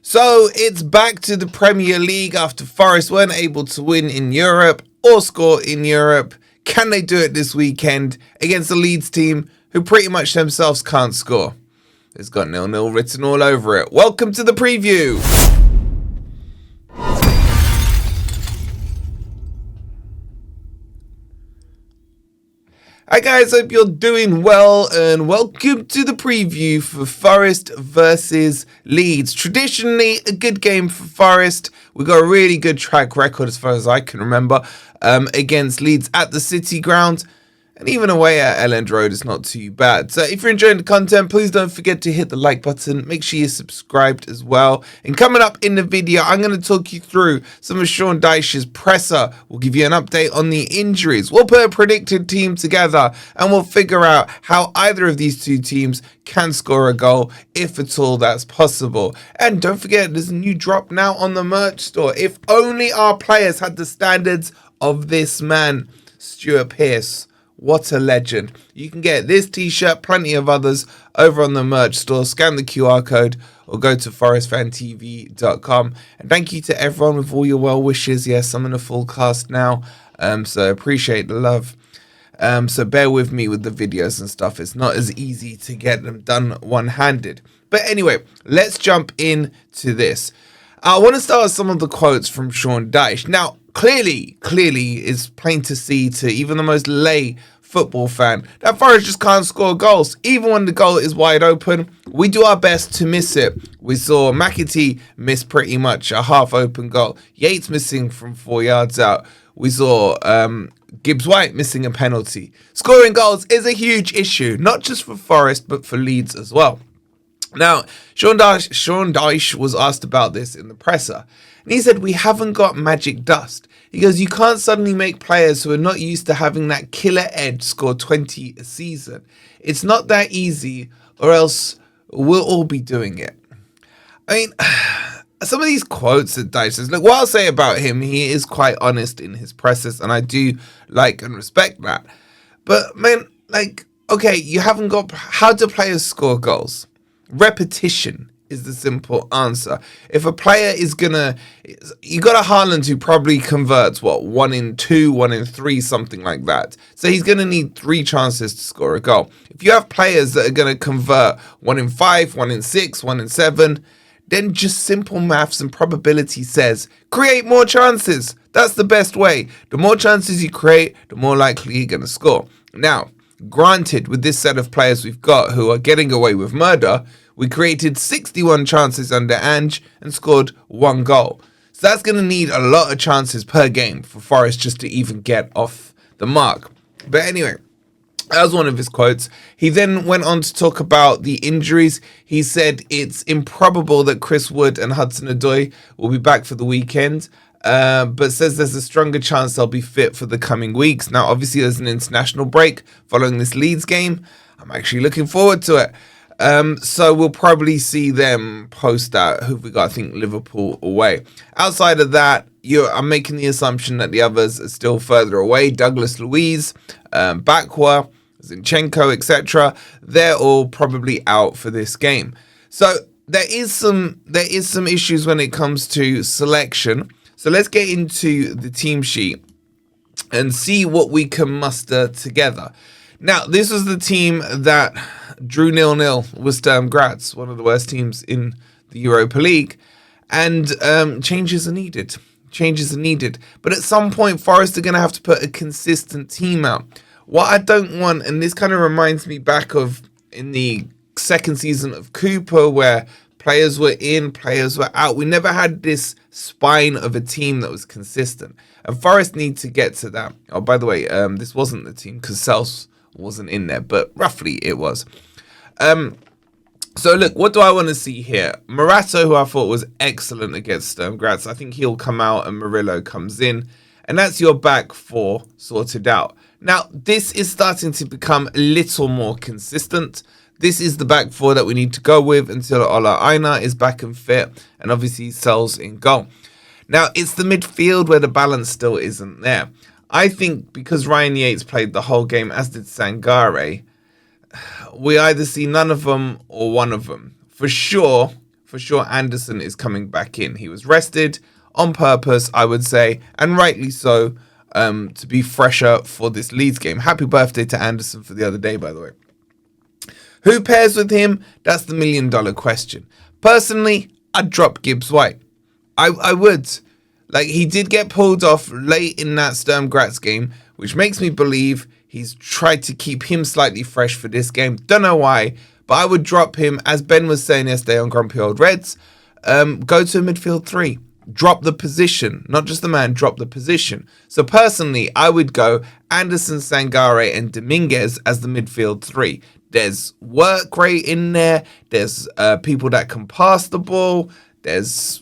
So it's back to the Premier League after Forest weren't able to win in Europe or score in Europe. Can they do it this weekend against the Leeds team who pretty much themselves can't score? It's got 0-0 written all over it. Welcome to the preview. Hi guys, hope you're doing well and welcome to the preview for Forest versus Leeds. Traditionally a good game for Forest. We've got a really good track record as far as I can remember against Leeds at the City Ground. And even away at Elland Road is not too bad. So if you're enjoying the content, please don't forget to hit the like button. Make sure you're subscribed as well. And coming up in the video, I'm going to talk you through some of Sean Dyche's presser. We'll give you an update on the injuries. We'll put a predicted team together and we'll figure out how either of these two teams can score a goal, if at all that's possible. And don't forget, there's a new drop now on the merch store. If only our players had the standards of this man, Stuart Pearce. What a legend. You can get this t-shirt, plenty of others over on the merch store. Scan the QR code or go to forestfantv.com. And thank you to everyone with all your well wishes. Yes, I'm in a full cast now, so appreciate the love. So bear with me with the videos and stuff. It's not as easy to get them done one-handed. But anyway, let's jump into this. I want to start with some of the quotes from Sean Dyche. Now, clearly is plain to see to even the most lay football fan that Forest just can't score goals. Even when the goal is wide open, we do our best to miss it. We saw McAtee miss pretty much a half-open goal. Yates missing from 4 yards out. We saw Gibbs-White missing a penalty. Scoring goals is a huge issue, not just for Forest, but for Leeds as well. Now, Sean Dyche was asked about this in the presser, and he said, we haven't got magic dust. He goes, you can't suddenly make players who are not used to having that killer edge score 20 a season. It's not that easy, or else we'll all be doing it. I mean, some of these quotes that Dyche says, look, what I'll say about him, he is quite honest in his pressers, and I do like and respect that. But, man, like, okay, you haven't got, how do players score goals? Repetition is the simple answer. If a player is gonna, you got a Haaland who probably converts 1 in 2, 1 in 3, something like that. So he's gonna need 3 chances to score a goal. If you have players that are gonna convert 1 in 5, 1 in 6, 1 in 7, then just simple maths and probability says create more chances. That's the best way. The more chances you create, the more likely you're gonna score. Now, granted, with this set of players we've got who are getting away with murder, we created 61 chances under Ange and scored 1 goal. So that's going to need a lot of chances per game for Forest just to even get off the mark. But anyway, that was one of his quotes. He then went on to talk about the injuries. He said it's improbable that Chris Wood and Hudson-Odoi will be back for the weekend. But says there's a stronger chance they'll be fit for the coming weeks. Now, obviously, there's an international break following this Leeds game. I'm actually looking forward to it. So we'll probably see them post that. Who've we got? I think Liverpool away. Outside of that, I'm making the assumption that the others are still further away. Douglas Luiz, Bakwa, Zinchenko, etc. They're all probably out for this game. So there is some issues when it comes to selection. So let's get into the team sheet and see what we can muster together. Now, this was the team that drew 0-0 with Sturm Graz, one of the worst teams in the Europa League. And changes are needed. Changes are needed. But at some point, Forest are going to have to put a consistent team out. What I don't want, and this kind of reminds me back of in the second season of Cooper, where players were in, players were out. We never had this spine of a team that was consistent. And Forest need to get to that. Oh, by the way, this wasn't the team because Sels wasn't in there, but roughly it was. So look, what do I want to see here? Morato, who I thought was excellent against Sturm Graz. I think he'll come out and Murillo comes in. And that's your back 4 sorted out. Now, this is starting to become a little more consistent. This is the back 4 that we need to go with until Ola Aina is back and fit. And obviously Sels in goal. Now, it's the midfield where the balance still isn't there. I think because Ryan Yates played the whole game, as did Sangare, we either see none of them or one of them. For sure, for sure Anderson is coming back in. He was rested on purpose, I would say, and rightly so, to be fresher for this Leeds game. Happy birthday to Anderson for the other day, by the way. Who pairs with him? That's the $1 million question. Personally, I'd drop Gibbs White. I would. Like, he did get pulled off late in that Sturm Graz game, which makes me believe he's tried to keep him slightly fresh for this game. Don't know why, but I would drop him, as Ben was saying yesterday on Grumpy Old Reds, go to a midfield 3. Drop the position, not just the man, drop the position. So personally, I would go Anderson, Sangare, and Dominguez as the midfield 3. There's work rate in there. There's people that can pass the ball. There's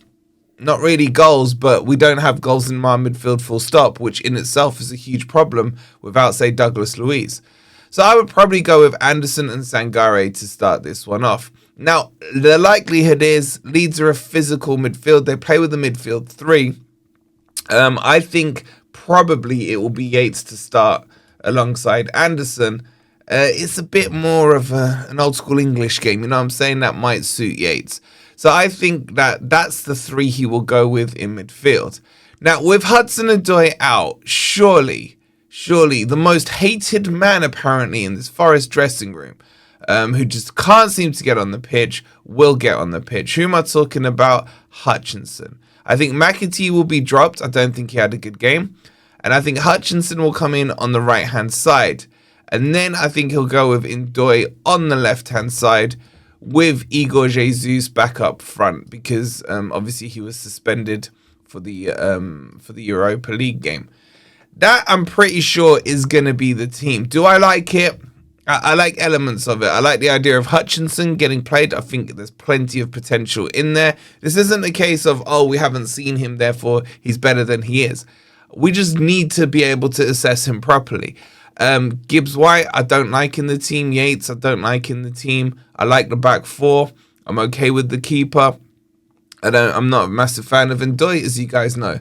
not really goals, but we don't have goals in my midfield full stop, which in itself is a huge problem without, say, Douglas Luiz. So I would probably go with Anderson and Sangare to start this one off. Now, the likelihood is Leeds are a physical midfield. They play with a midfield 3. I think probably it will be Yates to start alongside Anderson. It's a bit more of an old school English game. You know what I'm saying? That might suit Yates. So I think that that's the 3 he will go with in midfield. Now, with Hudson-Odoi out, surely the most hated man apparently in this Forest dressing room, who just can't seem to get on the pitch, will get on the pitch. Who am I talking about? Hutchinson. I think McAtee will be dropped. I don't think he had a good game. And I think Hutchinson will come in on the right-hand side. And then I think he'll go with N'Doye on the left-hand side with Igor Jesus back up front because obviously he was suspended for the Europa League game. That, I'm pretty sure, is going to be the team. Do I like it? I like elements of it. I like the idea of Hutchinson getting played. I think there's plenty of potential in there. This isn't a case of, oh, we haven't seen him, therefore he's better than he is. We just need to be able to assess him properly. Gibbs White, I don't like in the team. Yates, I don't like in the team. I like the back 4. I'm okay with the keeper. I'm not a massive fan of N'Doye, as you guys know.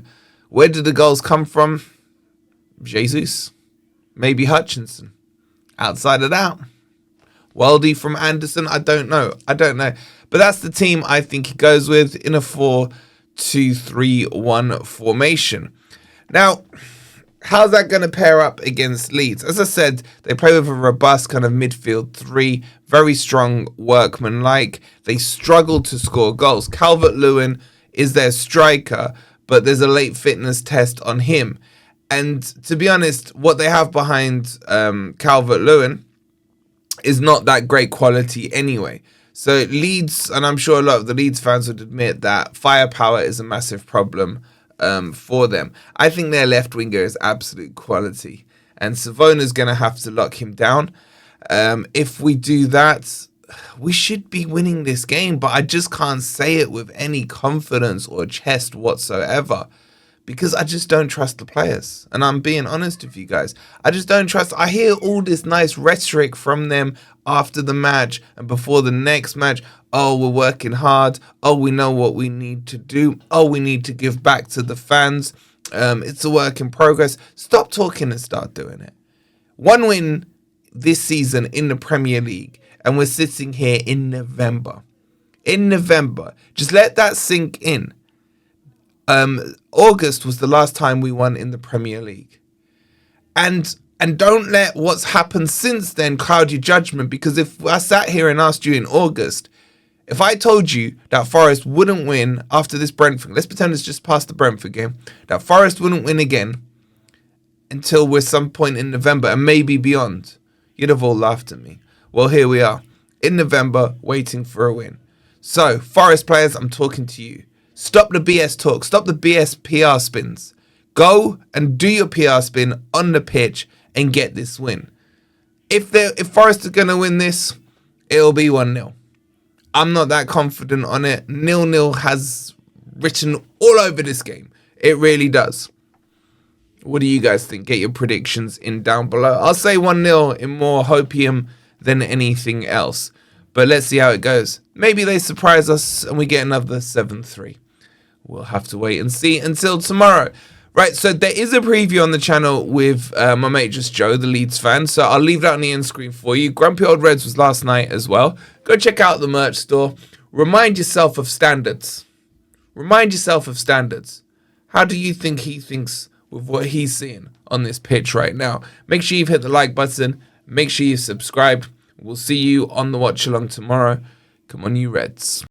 Where did the goals come from? Jesus. Maybe Hutchinson. Outside of that, Weldy from Anderson, I don't know. But that's the team I think he goes with in a 4-2-3-1 formation. Now, how's that going to pair up against Leeds? As I said, they play with a robust kind of midfield 3, very strong workmanlike. They struggle to score goals. Calvert-Lewin is their striker, but there's a late fitness test on him. And to be honest, what they have behind Calvert-Lewin is not that great quality anyway. So Leeds, and I'm sure a lot of the Leeds fans would admit that firepower is a massive problem for them. I think their left winger is absolute quality. And Savona's going to have to lock him down. If we do that, we should be winning this game. But I just can't say it with any confidence or chest whatsoever. Because I just don't trust the players. And I'm being honest with you guys. I just don't trust. I hear all this nice rhetoric from them after the match and before the next match. Oh, we're working hard. Oh, we know what we need to do. Oh, we need to give back to the fans. It's a work in progress. Stop talking and start doing it. 1 win this season in the Premier League. And we're sitting here in November. Just let that sink in. August was the last time we won in the Premier League. And don't let what's happened since then cloud your judgment, because if I sat here and asked you in August, if I told you that Forest wouldn't win after this Brentford, let's pretend it's just past the Brentford game, that Forest wouldn't win again until we're some point in November and maybe beyond, you'd have all laughed at me. Well, here we are in November waiting for a win. So, Forest players, I'm talking to you. Stop the BS talk. Stop the BS PR spins. Go and do your PR spin on the pitch and get this win. If Forest are going to win this, it'll be 1-0. I'm not that confident on it. 0-0 has written all over this game. It really does. What do you guys think? Get your predictions in down below. I'll say 1-0 in more hopium than anything else. But let's see how it goes. Maybe they surprise us and we get another 7-3. We'll have to wait and see until tomorrow. Right, so there is a preview on the channel with my mate Just Joe, the Leeds fan. So I'll leave that on the end screen for you. Grumpy Old Reds was last night as well. Go check out the merch store. remind yourself of standards. Remind yourself of standards. How do you think he thinks with what he's seeing on this pitch right now? Make sure you've hit the like button. Make sure you've subscribed. We'll see you on the watch along tomorrow. Come on, you Reds.